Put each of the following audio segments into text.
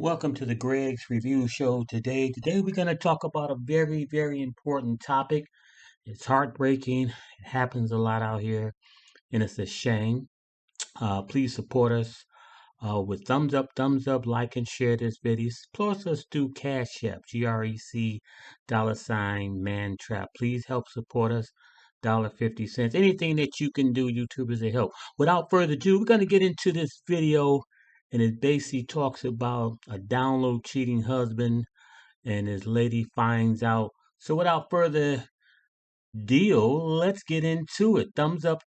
Welcome to the Greg's Review Show today. We're going to talk about a very important topic. It's heartbreaking. It happens a lot out here, and it's a shame. Please support us with thumbs up, like and share this video. Support us through Cash App, GREC, $mantrap. Please help support us. $1.50. Anything that you can do, YouTubers, to help. Without further ado, we're going to get into this video, and it basically talks about a download cheating husband, and his lady finds out. So without further deal, let's get into it. Thumbs up,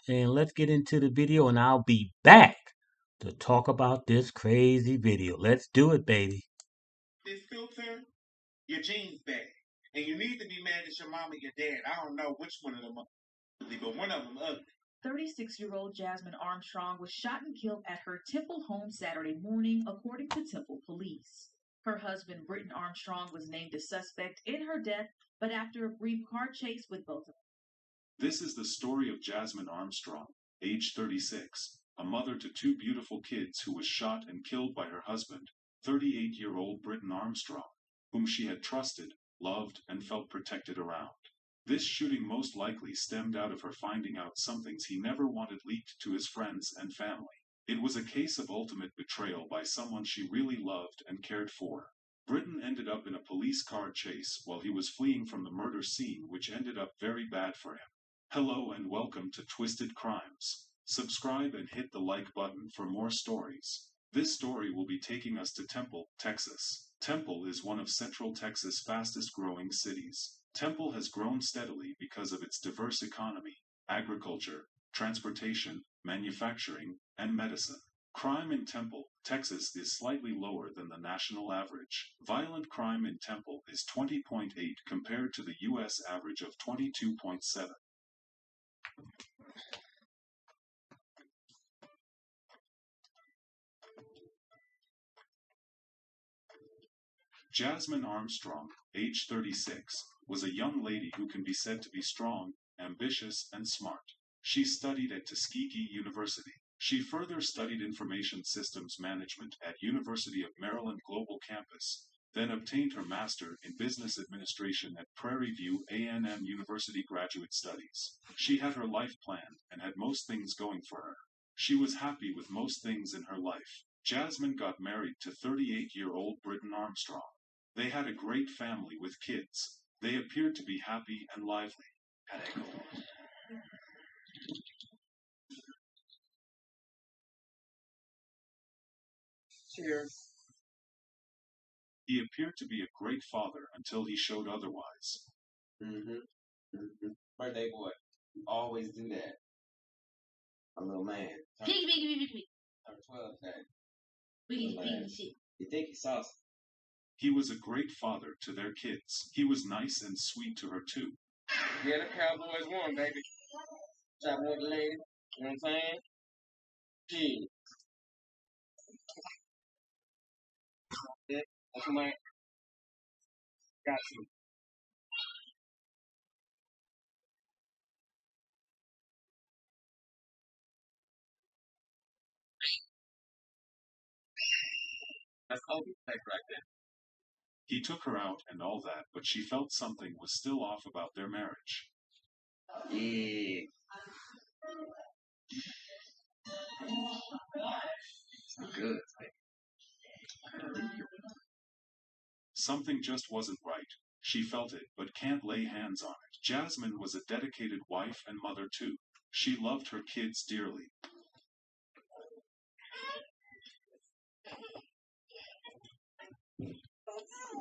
and let's get into the video, and I'll be back to talk about this crazy video. Let's do it, baby. This filter, your genes bad. And you need to be mad at your mom and your dad. I don't know which one of them are ugly, but one of them ugly. 36-year-old Jasmine Armstrong was shot and killed at her Temple home Saturday morning, according to Temple police. Her husband, Britton Armstrong, was named a suspect in her death, but after a brief car chase with both of them. This is the story of Jasmine Armstrong, age 36, a mother to two beautiful kids who was shot and killed by her husband, 38-year-old Britton Armstrong, whom she had trusted, loved, and felt protected around. This shooting most likely stemmed out of her finding out some things he never wanted leaked to his friends and family. It was a case of ultimate betrayal by someone she really loved and cared for. Britton ended up in a police car chase while he was fleeing from the murder scene, which ended up very bad for him. Hello and welcome to Twisted Crimes. Subscribe and hit the like button for more stories. This story will be taking us to Temple, Texas. Temple is one of Central Texas' fastest growing cities. Temple has grown steadily because of its diverse economy, agriculture, transportation, manufacturing, and medicine. Crime in Temple, Texas is slightly lower than the national average. Violent crime in Temple is 20.8 compared to the U.S. average of 22.7. Jasmine Armstrong, age 36, was a young lady who can be said to be strong, ambitious, and smart. She studied at Tuskegee University. She further studied information systems management at University of Maryland Global Campus, then obtained her master in business administration at Prairie View A&M University Graduate Studies. She had her life planned and had most things going for her. She was happy with most things in her life. Jasmine got married to 38-year-old Britton Armstrong. They had a great family with kids. They appeared to be happy and lively. Cheers. He appeared to be a great father until he showed otherwise. Birthday boy. Always do that. A little man. Piggy. Turn 12 today. Piggy shit. You think he's saucy? He was a great father to their kids. He was nice and sweet to her too. Yeah, the Cowboys won, baby. Shot with the lady. You know what I'm saying? Gee. Yeah, that's my. Got you. That's Kobe right there. He took her out and all that, but she felt something was still off about their marriage. Yeah. It's good. Something just wasn't right. She felt it, but can't lay hands on it. Jasmine was a dedicated wife and mother too. She loved her kids dearly.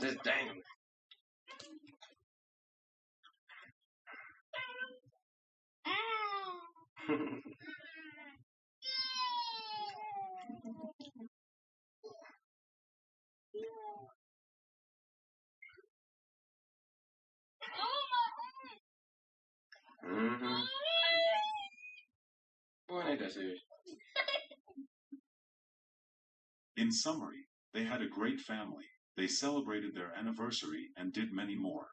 Just dang. Boy, ain't that serious. In summary, they had a great family. They celebrated their anniversary and did many more.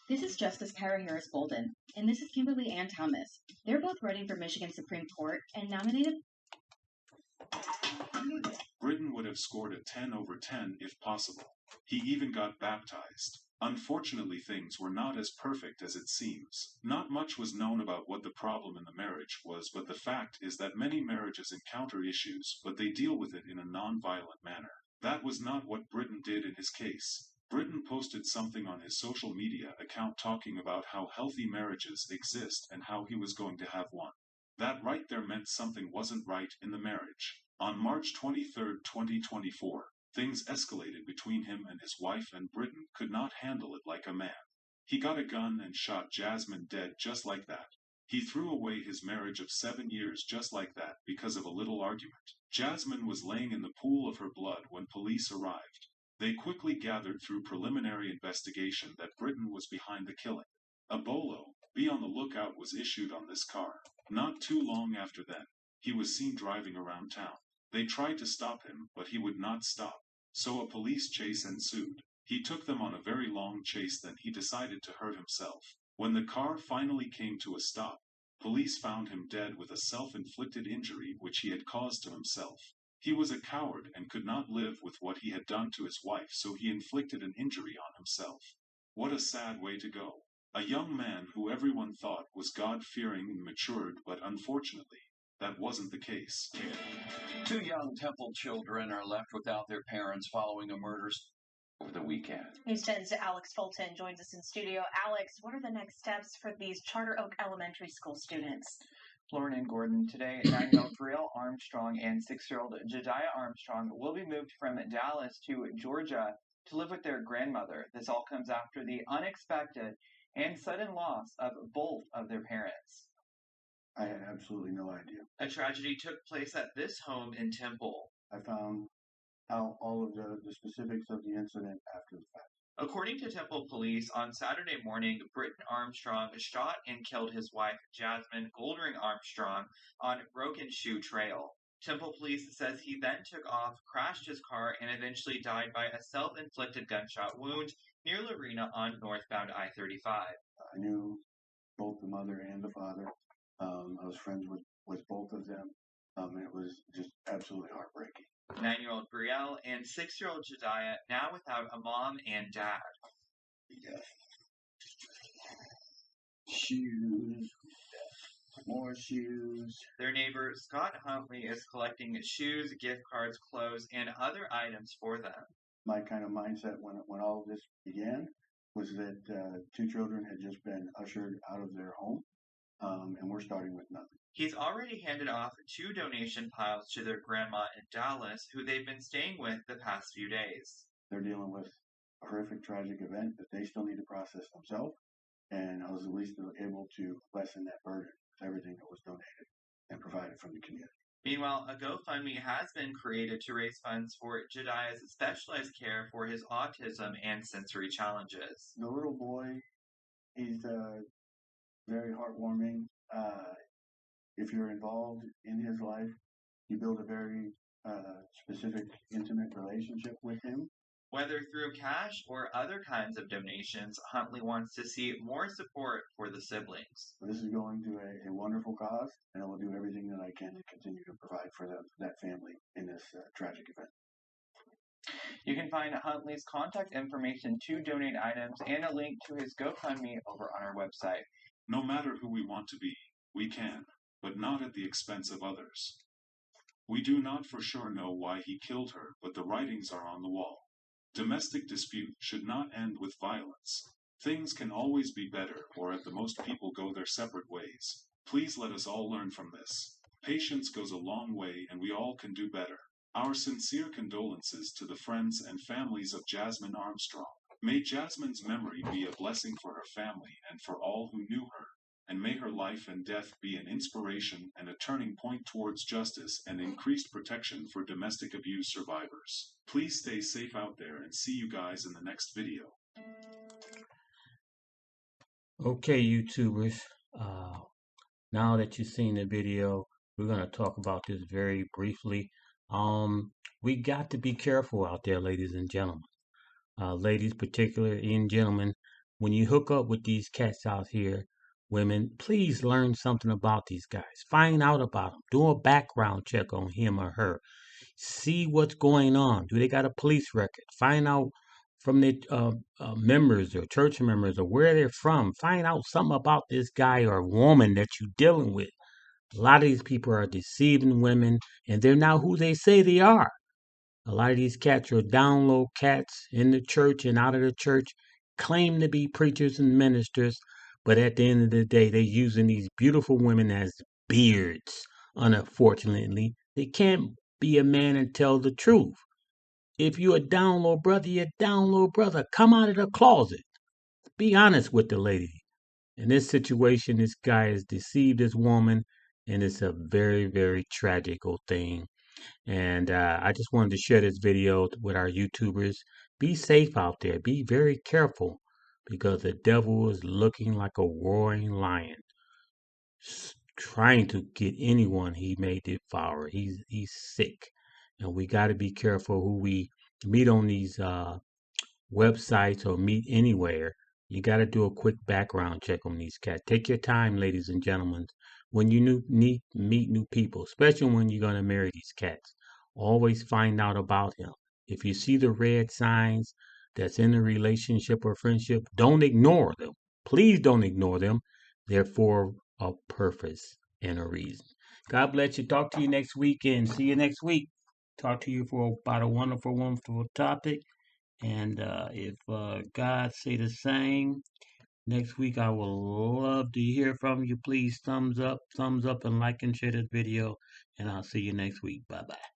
This is Justice Kara Harris Bolden, and this is Kimberly Ann Thomas. They're both running for Michigan Supreme Court and nominated. Britain would have scored a 10 over 10 if possible. He even got baptized. Unfortunately, things were not as perfect as it seems. Not much was known about what the problem in the marriage was, but the fact is that many marriages encounter issues, but they deal with it in a non-violent manner. That was not what Britain did in his case. Britain posted something on his social media account talking about how healthy marriages exist and how he was going to have one. That right there meant something wasn't right in the marriage. On March 23, 2024, things escalated between him and his wife, and Britain could not handle it like a man. He got a gun and shot Jasmine dead just like that. He threw away his marriage of 7 years just like that because of a little argument. Jasmine was laying in the pool of her blood when police arrived. They quickly gathered through preliminary investigation that Britain was behind the killing. A bolo, be on the lookout, was issued on this car. Not too long after then, he was seen driving around town. They tried to stop him, but he would not stop. So a police chase ensued. He took them on a very long chase, then he decided to hurt himself. When the car finally came to a stop, police found him dead with a self-inflicted injury which he had caused to himself. He was a coward and could not live with what he had done to his wife, so he inflicted an injury on himself. What a sad way to go. A young man who everyone thought was God-fearing and matured, but unfortunately, that wasn't the case. Two young Temple children are left without their parents following a murder over the weekend. News 10's Alex Fulton joins us in studio. Alex, what are the next steps for these Charter Oak Elementary School students? Lauren and Gordon, today 9-year-old Brielle Armstrong and 6-year-old Jediah Armstrong will be moved from Dallas to Georgia to live with their grandmother. This all comes after the unexpected and sudden loss of both of their parents. I had absolutely no idea. A tragedy took place at this home in Temple. I found out all of the specifics of the incident after the fact. According to Temple police, on Saturday morning, Britton Armstrong shot and killed his wife, Jasmine Goldring Armstrong, on Broken Shoe Trail. Temple police says he then took off, crashed his car, and eventually died by a self-inflicted gunshot wound near Lorena on northbound I-35. I knew both the mother and the father. I was friends with both of them. It was just absolutely heartbreaking. 9-year-old Brielle and 6-year-old Jediah now without a mom and dad. Yeah. Shoes. More shoes. Their neighbor Scott Huntley is collecting shoes, gift cards, clothes, and other items for them. My kind of mindset when all of this began was that 2 children had just been ushered out of their home, and we're starting with nothing. He's already handed off 2 donation piles to their grandma in Dallas, who they've been staying with the past few days. They're dealing with a horrific, tragic event that they still need to process themselves, and I was at least able to lessen that burden with everything that was donated and provided from the community. Meanwhile, a GoFundMe has been created to raise funds for Jediah's specialized care for his autism and sensory challenges. The little boy, he's very heartwarming. If you're involved in his life, you build a very specific, intimate relationship with him. Whether through cash or other kinds of donations, Huntley wants to see more support for the siblings. This is going to a wonderful cause, and I will do everything that I can to continue to provide for that family in this tragic event. You can find Huntley's contact information to donate items and a link to his GoFundMe over on our website. No matter who we want to be, we can, but not at the expense of others. We do not for sure know why he killed her, but the writings are on the wall. Domestic dispute should not end with violence. Things can always be better, or at the most people go their separate ways. Please let us all learn from this. Patience goes a long way and we all can do better. Our sincere condolences to the friends and families of Jasmine Armstrong. May Jasmine's memory be a blessing for her family and for all who knew her, and may her life and death be an inspiration and a turning point towards justice and increased protection for domestic abuse survivors. Please stay safe out there and see you guys in the next video. Okay, YouTubers. Now that you've seen the video, we're going to talk about this very briefly. We got to be careful out there, ladies and gentlemen. Ladies, particularly, and gentlemen, when you hook up with these cats out here, women, please learn something about these guys. Find out about them. Do a background check on him or her. See what's going on. Do they got a police record? Find out from the members or church members or where they're from. Find out something about this guy or woman that you're dealing with. A lot of these people are deceiving women, and they're not who they say they are. A lot of these cats are down low cats in the church and out of the church, claim to be preachers and ministers, but at the end of the day, they're using these beautiful women as beards. Unfortunately, they can't be a man and tell the truth. If you're a down low brother, you're a down low brother. Come out of the closet. Be honest with the lady. In this situation, this guy has deceived this woman, and it's a very, very tragical thing. And I just wanted to share this video with our YouTubers. Be safe out there. Be very careful because the devil is looking like a roaring lion, trying to get anyone he may devour. He's sick, and we got to be careful who we meet on these websites or meet anywhere. You got to do a quick background check on these cats. Take your time, ladies and gentlemen, when you meet new people, especially when you're going to marry these cats. Always find out about him. If you see the red signs that's in a relationship or friendship, don't ignore them. Please don't ignore them. They're for a purpose and a reason. God bless you. Talk to you next week and see you next week. Talk to you for about a wonderful, wonderful topic. And if God say the same, next week I will love to hear from you. Please thumbs up, and like and share this video. And I'll see you next week. Bye bye.